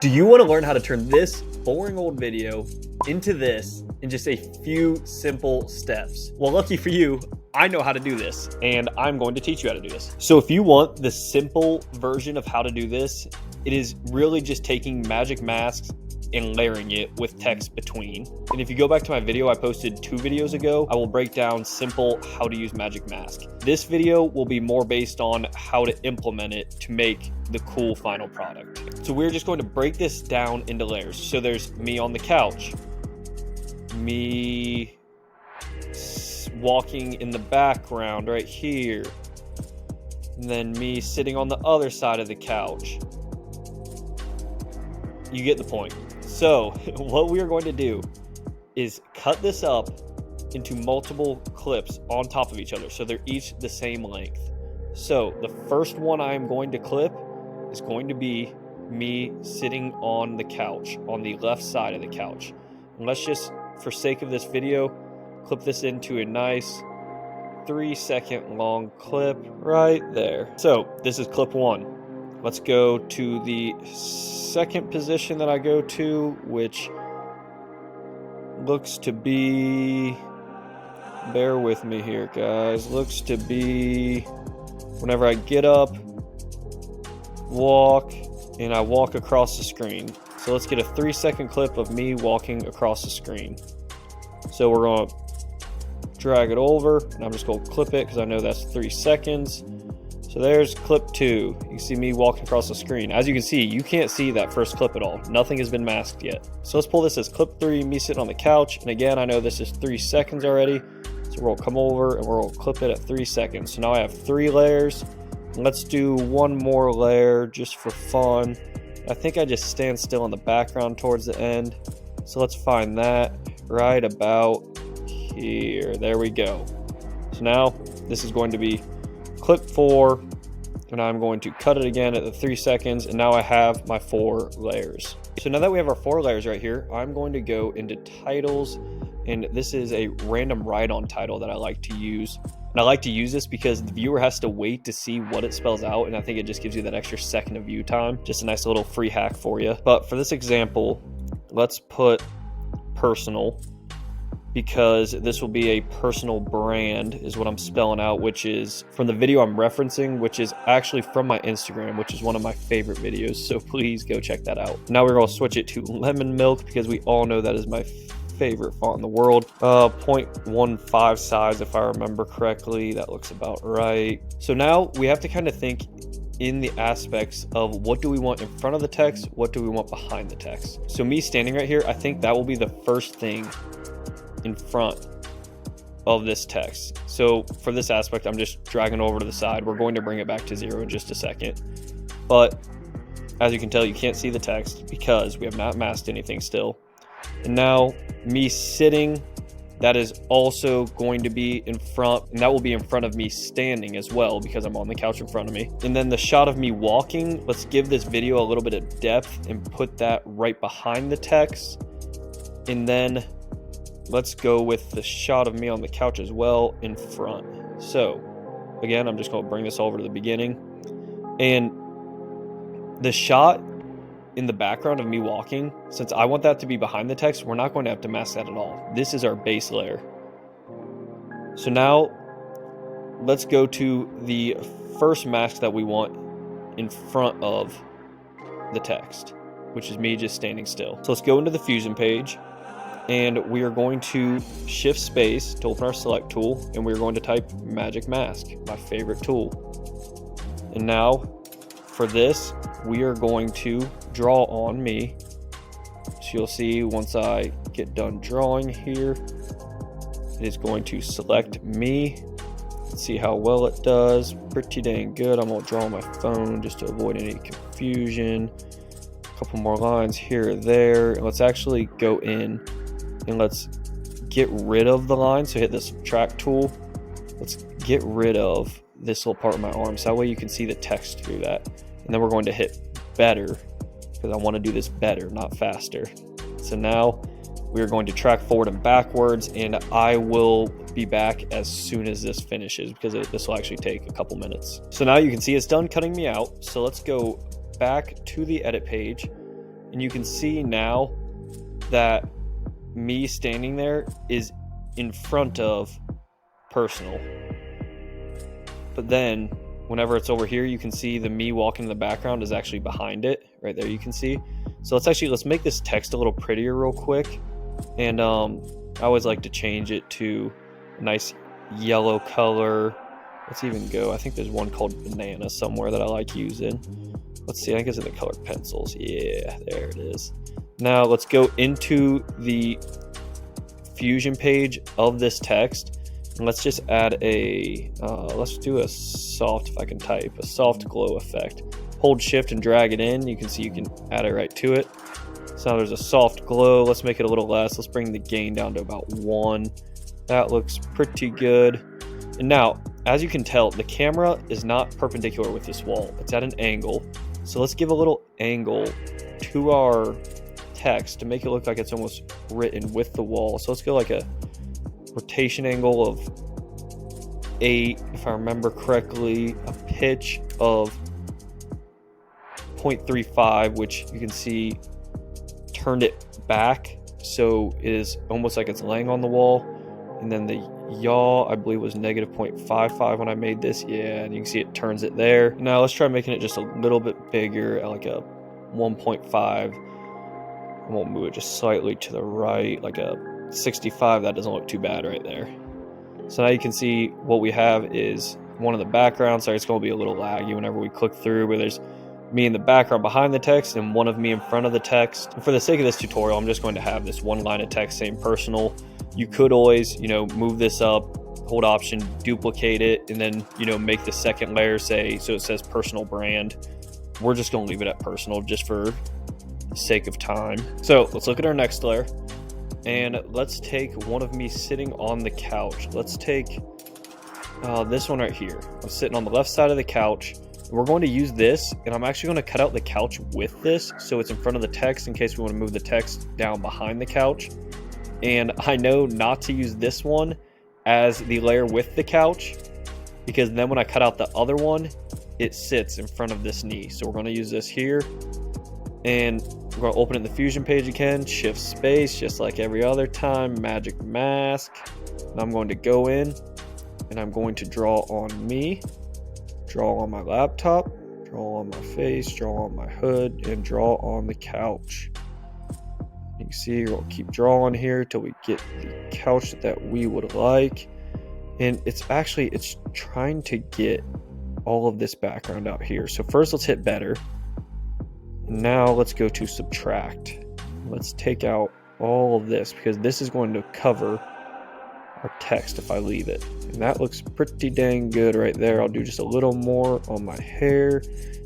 Do you want to learn how to turn this boring old video into this in just a few simple steps? Well, lucky for you, I know how to do this, and I'm going to teach you how to do this. So if you want the simple version of how to do this, it is really just taking magic masks and layering it with text between. And if you go back to my video I posted 2 videos ago, I will break down simple how to use magic mask. This video will be more based on how to implement it to make the cool final product. So we're just going to break this down into layers. So there's me on the couch, me walking in the background right here, and then me sitting on the other side of the couch. You get the point. So what we are going to do is cut this up into multiple clips on top of each other so they're each the same length. So the first one I'm going to clip is going to be me sitting on the couch, on the left side of the couch. And let's just, for sake of this video, clip this into a nice 3-second long clip right there. So this is clip 1. Let's go to the second position that I go to, which looks to be, bear with me here guys, looks to be whenever I get up, walk, and I walk across the screen. So let's get a 3-second clip of me walking across the screen. So we're going to drag it over, and I'm just going to clip it because I know that's 3 seconds. So there's clip 2. You can see me walking across the screen. As you can see, you can't see that first clip at all. Nothing has been masked yet. So let's pull this as clip 3, me sitting on the couch. And again, I know this is 3 seconds already. So we'll come over and we'll clip it at 3 seconds. So now I have 3 layers. Let's do one more layer just for fun. I think I just stand still in the background towards the end. So let's find that right about here. There we go. So now this is going to be clip 4, and I'm going to cut it again at the 3 seconds, and now I have my 4 layers. So now that we have our 4 layers right here, I'm going to go into titles, and this is a random write-on title that I like to use. And I like to use this because the viewer has to wait to see what it spells out, and I think it just gives you that extra second of view time. Just a nice little free hack for you. But for this example, let's put personal, because this will be a personal brand is what I'm spelling out, which is from the video I'm referencing, which is actually from my Instagram, which is one of my favorite videos. So please go check that out. Now we're going to switch it to lemon milk because we all know that is my favorite font in the world. 0.15 size, if I remember correctly. That looks about right. So now we have to kind of think in the aspects of what do we want in front of the text, what do we want behind the text. So me standing right here, I think that will be the first thing in front of this text. So for this aspect, I'm just dragging over to the side. We're going to bring it back to 0 in just a second. But as you can tell, you can't see the text because we have not masked anything still. And now me sitting, that is also going to be in front, and that will be in front of me standing as well because I'm on the couch in front of me. And then the shot of me walking, let's give this video a little bit of depth and put that right behind the text. And then let's go with the shot of me on the couch as well in front. So again, I'm just going to bring this over to the beginning. And the shot in the background of me walking, since I want that to be behind the text, we're not going to have to mask that at all. This is our base layer. So now let's go to the first mask that we want in front of the text, which is me just standing still. So let's go into the Fusion page. And we are going to shift space to open our select tool, and we're going to type magic mask, my favorite tool. And now for this, we are going to draw on me. So you'll see once I get done drawing here, it is going to select me. Let's see how well it does. Pretty dang good. I'm going to draw on my phone just to avoid any confusion. A couple more lines here or there. And let's actually go in and let's get rid of the line. So hit the subtract tool. Let's get rid of this little part of my arm, so that way you can see the text through that. And then we're going to hit better because I want to do this better, not faster. So now we are going to track forward and backwards, and I will be back as soon as this finishes because this will actually take a couple minutes. So now you can see it's done cutting me out. So let's go back to the edit page, And you can see now that me standing there is in front of personal. But then whenever it's over here, you can see the me walking in the background is actually behind it. Right there you can see. So let's make this text a little prettier real quick. And I always like to change it to a nice yellow color. Let's even go, I think there's one called banana somewhere that I like using. Let's see, I think it's in the colored pencils. Yeah, there it is. Now let's go into the Fusion page of this text. And let's just add let's do a soft, if I can type, a soft glow effect. Hold shift and drag it in. You can see you can add it right to it. So now there's a soft glow. Let's make it a little less. Let's bring the gain down to about 1. That looks pretty good. And now, as you can tell, the camera is not perpendicular with this wall. It's at an angle. So let's give a little angle to our text to make it look like it's almost written with the wall. So let's go like a rotation angle of 8, if I remember correctly, a pitch of 0.35, which you can see turned it back, so it is almost like it's laying on the wall. And then the yaw, I believe, was negative 0.55 when I made this. Yeah, and you can see it turns it there. Now let's try making it just a little bit bigger at like a 1.5. I won't move it just slightly to the right, like a 65. That doesn't look too bad right there. So now you can see what we have is one in the background. Sorry, it's going to be a little laggy whenever we click through, where there's me in the background behind the text and one of me in front of the text. And for the sake of this tutorial, I'm just going to have this one line of text saying personal. You could always, move this up, hold option, duplicate it, and then, make the second layer say, so it says personal brand. We're just going to leave it at personal just for the sake of time. So let's look at our next layer. And let's take one of me sitting on the couch. Let's take this one right here. I'm sitting on the left side of the couch. We're going to use this, and I'm actually going to cut out the couch with this so it's in front of the text in case we want to move the text down behind the couch. And I know not to use this one as the layer with the couch, because then when I cut out the other one, it sits in front of this knee. So we're going to use this here. And we're going to open it in the Fusion page again, shift space, just like every other time, magic mask. And I'm going to go in and I'm going to draw on me, draw on my laptop, draw on my face, draw on my hood, and draw on the couch. You can see we'll keep drawing here till we get the couch that we would like. And it's trying to get all of this background out here. So first let's hit better. Now let's go to subtract. Let's take out all of this because this is going to cover our text if I leave it. And that looks pretty dang good right there. I'll do just a little more on my hair.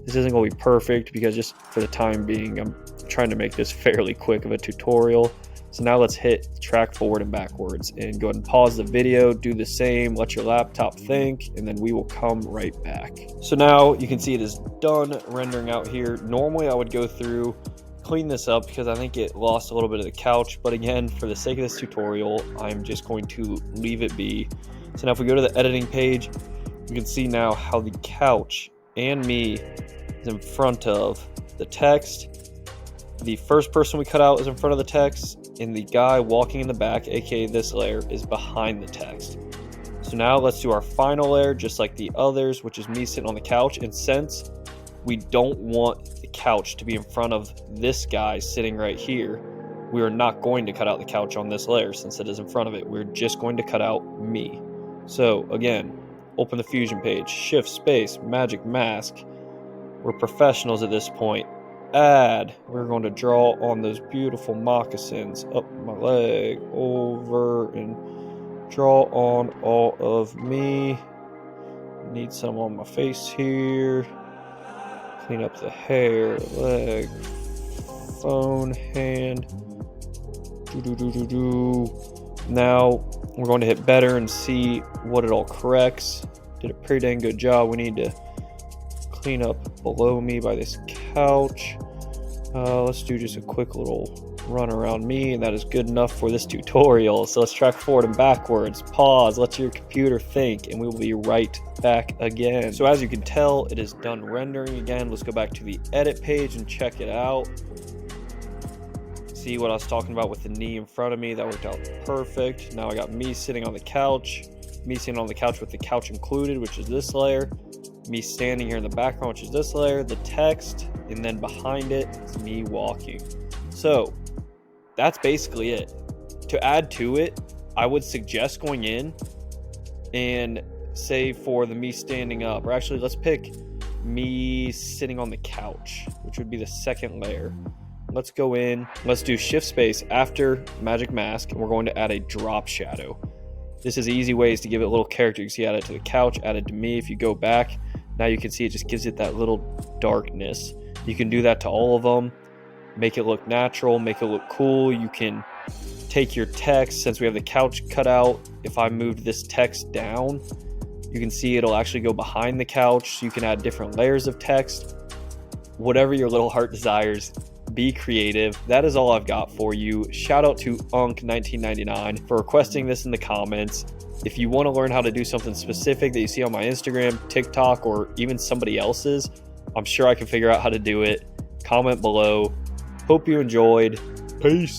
This isn't going to be perfect because just for the time being, I'm trying to make this fairly quick of a tutorial. So now let's hit track forward and backwards and go ahead and pause the video, do the same, let your laptop think, and then we will come right back. So now you can see it is done rendering out here. Normally I would go through, clean this up because I think it lost a little bit of the couch, but again, for the sake of this tutorial, I'm just going to leave it be. So now if we go to the editing page, you can see now how the couch and me is in front of the text. The first person we cut out is in front of the text, and the guy walking in the back, aka this layer, is behind the text. So now let's do our final layer just like the others, which is me sitting on the couch. And since we don't want the couch to be in front of this guy sitting right here, we are not going to cut out the couch on this layer since it is in front of it. We're just going to cut out me. So again, open the Fusion page, shift space, magic mask. We're professionals at this point. Add, we're going to draw on those beautiful moccasins up my leg, over, and draw on all of me. Need some on my face here. Clean up the hair, leg, phone, hand. Now we're going to hit better and see what it all corrects. Did a pretty dang good job. We need to clean up below me by this couch. Let's do just a quick little run around me, and that is good enough for this tutorial. So let's track forward and backwards, pause, let your computer think, and we will be right back again. So as you can tell, it is done rendering again. Let's go back to the edit page and check it out. See what I was talking about with the knee in front of me? That worked out perfect. Now I got me sitting on the couch, me sitting on the couch with the couch included, which is this layer, me standing here in the background, which is this layer, the text, and then behind it is me walking. So that's basically it. To add to it, I would suggest going in and say for the me standing up, or actually let's pick me sitting on the couch, which would be the second layer. Let's go in, let's do shift space after magic mask, and we're going to add a drop shadow. This is easy ways to give it a little character. You can see add it to the couch, add it to me. If you go back, now you can see it just gives it that little darkness. You can do that to all of them, make it look natural, make it look cool. You can take your text, since we have the couch cut out, if I moved this text down, you can see it'll actually go behind the couch, so you can add different layers of text. Whatever your little heart desires, be creative. That is all I've got for you. Shout out to Unk1999 for requesting this in the comments. If you want to learn how to do something specific that you see on my Instagram, TikTok, or even somebody else's, I'm sure I can figure out how to do it. Comment below. Hope you enjoyed. Peace.